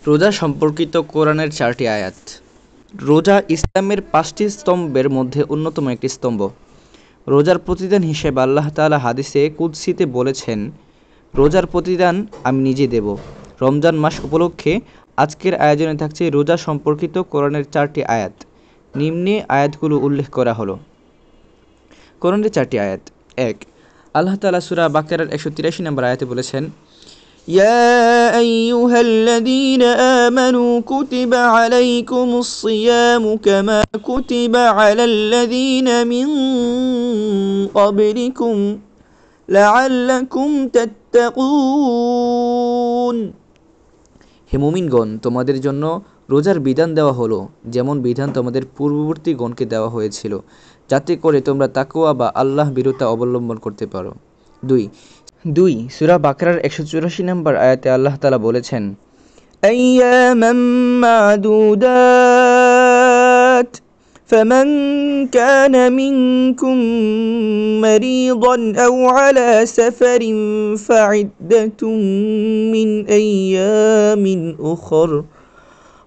রোজা সম্পর্কিত কোরআনের 4টি আয়াত। রোজা ইসলামের 5টি স্তম্ভের মধ্যে অন্যতম একটি স্তম্ভ। রোজার প্রতিদান হিসেবে আল্লাহ তাআলা হাদিসে কুদসিতে বলেছেন, রোজার প্রতিদান আমি নিজে দেব। রমজান মাস উপলক্ষে আজকের আয়োজনে থাকছে রোজা সম্পর্কিত কোরআনের 4টি আয়াত। নিম্নে আয়াতগুলো উল্লেখ করা হলো। কোরআনের 4টি আয়াত। 1, আল্লাহ তাআলা সূরা বাকারার 183 নম্বর আয়াতে বলেছেন, يا أيها الذين آمنوا كتب عليكم الصيام كما كتب على الذين من قبلكم لعلكم تتقون। হে মুমিনগণ, তোমাদের জন্য রোজার বিধান দেওয়া হলো যেমন বিধান তোমাদের পূর্ববর্তী গণকে দেওয়া হয়েছিল, যাতে করে তোমরা তাকওয়া বা আল্লাহ ভীরুতা অবলম্বন করতে পারো। 2, সূরা বাকারার 184 নম্বর আয়াতে আল্লাহ তাআলা বলেছেন, أياما معدودات فمن كان منكم مريضا أو على سفر فعدة من أيام أخر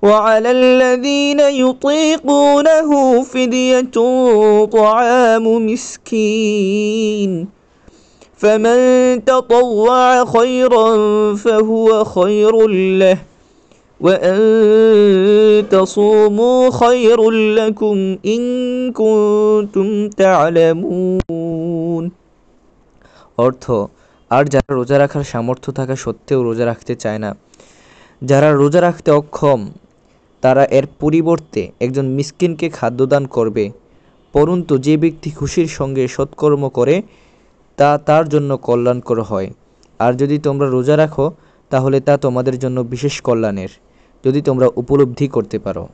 وعلى الذين يطيقونه فدية طعام مسكين فمن تطوع خيرا فهو خير له وأن تصوموا خير لكم إن كنتم تعلمون। অর্থ, আর যারা রোজা রাখার সামর্থ্য থাকা সত্ত্বেও রোজা রাখতে চায় না, যারা রোজা রাখতে অক্ষম, তারা এর পরিবর্তে একজন মিসকিনকে খাদ্যদান করবে। পরন্তু যে ব্যক্তি খুশির সঙ্গে সৎকর্ম করে তা তার জন্য কল্যাণকর হয়। আর যদি তোমরা রোজা রাখো তাহলে তা তোমাদের জন্য বিশেষ কল্যাণের, যদি তোমরা উপলব্ধি করতে পারো।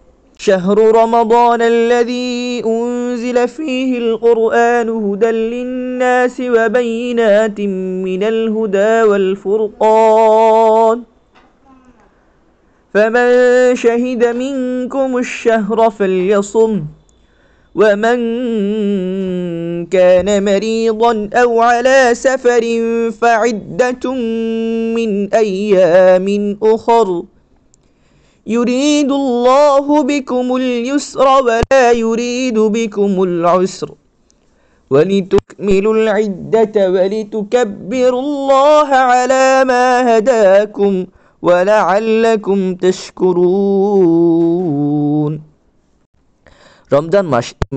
شهر رمضان الذي أنزل فيه القرآن هدى للناس وبينات من الهدى والفرقان فمن شهد منكم الشهر فليصم ومن كان مريضا أو على سفر فعدة من أيام أخر يريد الله بكم اليسر ولا يريد بكم العسر ولتكملوا العدة ولتكبروا الله على ما هداكم ولعلكم تشكرون। রমজান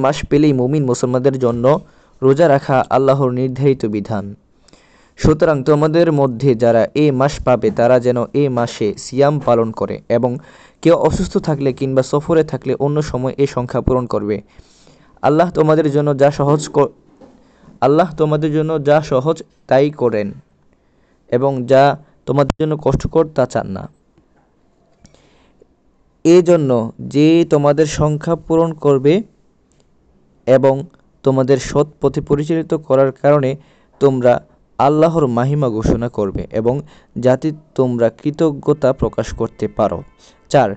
মাস পেলেই মুমিন মুসলমানদের জন্য রোজা রাখা আল্লাহর নির্ধারিত বিধান। সুতরাং তোমাদের মধ্যে যারা এই মাস পাবে তারা যেন এই মাসে সিয়াম পালন করে এবং কেউ অসুস্থ থাকলে কিংবা সফরে থাকলে অন্য সময় এই সংখ্যা পূরণ করবে। আল্লাহ তোমাদের জন্য যা সহজ তাই করেন এবং যা তোমাদের জন্য কষ্টকর তা চান না। এজন্য যে তোমাদের সংখ্যা পূরণ করবে এবং তোমাদের সৎ পথে পরিচালিত করার কারণে তোমরা আল্লাহর মাহিমা ঘোষণা করবে এবং যাতে তোমরা কৃতজ্ঞতা প্রকাশ করতে পারো। 4,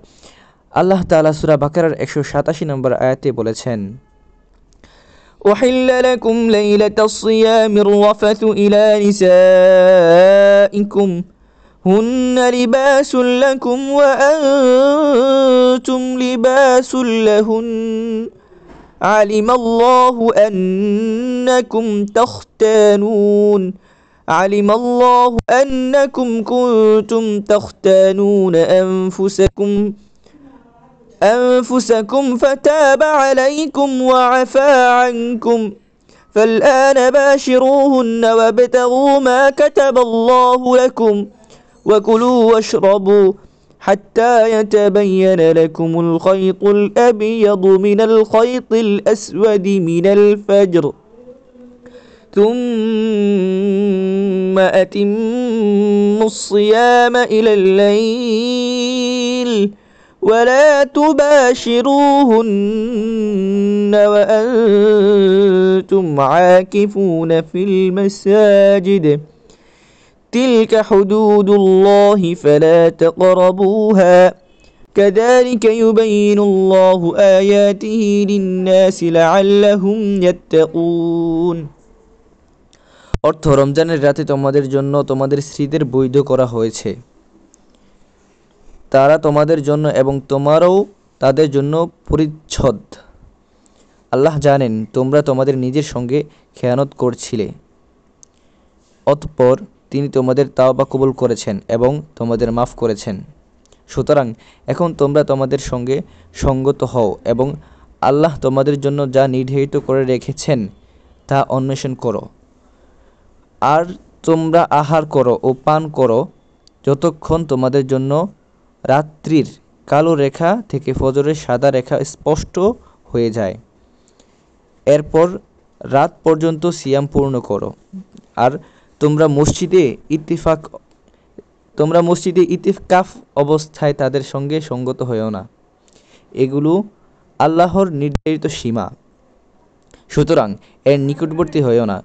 আল্লাহ তাআলা সূরা বাকারার 187 নম্বর আয়াতে বলেছেন, أحل لكم ليلة الصيام الرفث إلى نسائكم هن لباس لكم وأنتم لباس لهن علم الله أنكم كنتم تختانون أنفسكم فتاب عليكم وعفى عنكم فالآن باشروهن وابتغوا ما كتب الله لكم وكلوا واشربوا حتى يتبين لكم الخيط الأبيض من الخيط الأسود من الفجر ثم أتموا الصيام إلى الليل ولا تباشروهن وأنتم عاكفون في المساجد تلك حدود الله فلا تقربوها كذلك يبين الله آياته للناس لعلهم يتقون। অর্থ, রমজানের রাতে তোমাদের জন্য তোমাদের স্ত্রীদের বৈধ করা হয়েছে তারা তোমাদের জন্য এবং তোমারও তাদের জন্য পরিচ্ছদ। আল্লাহ জানেন তোমরা তোমাদের নিজের সঙ্গে খেয়ানত করছিলে, অতঃপর তিনি তোমাদের তাওবা কবুল করেছেন এবং তোমাদের মাফ করেছেন। সুতরাং এখন তোমরা তোমাদের সঙ্গে সঙ্গত হও এবং আল্লাহ তোমাদের জন্য যা নির্ধারিত করে রেখেছেন তা অন্বেষণ করো। আর তোমরা আহার করো ও পান করো যতক্ষণ তোমাদের জন্য রাত্রির কালো রেখা থেকে ফজরের সাদা রেখা স্পষ্ট হয়ে যায়। এরপর রাত পর্যন্ত সিয়াম পূর্ণ করো। আর তোমরা মসজিদে ইতিকাফ অবস্থায় তাদের সঙ্গে সঙ্গত হয়েও না। এগুলো আল্লাহর নির্ধারিত সীমা, সুতরাং এর নিকটবর্তী হয়েও না।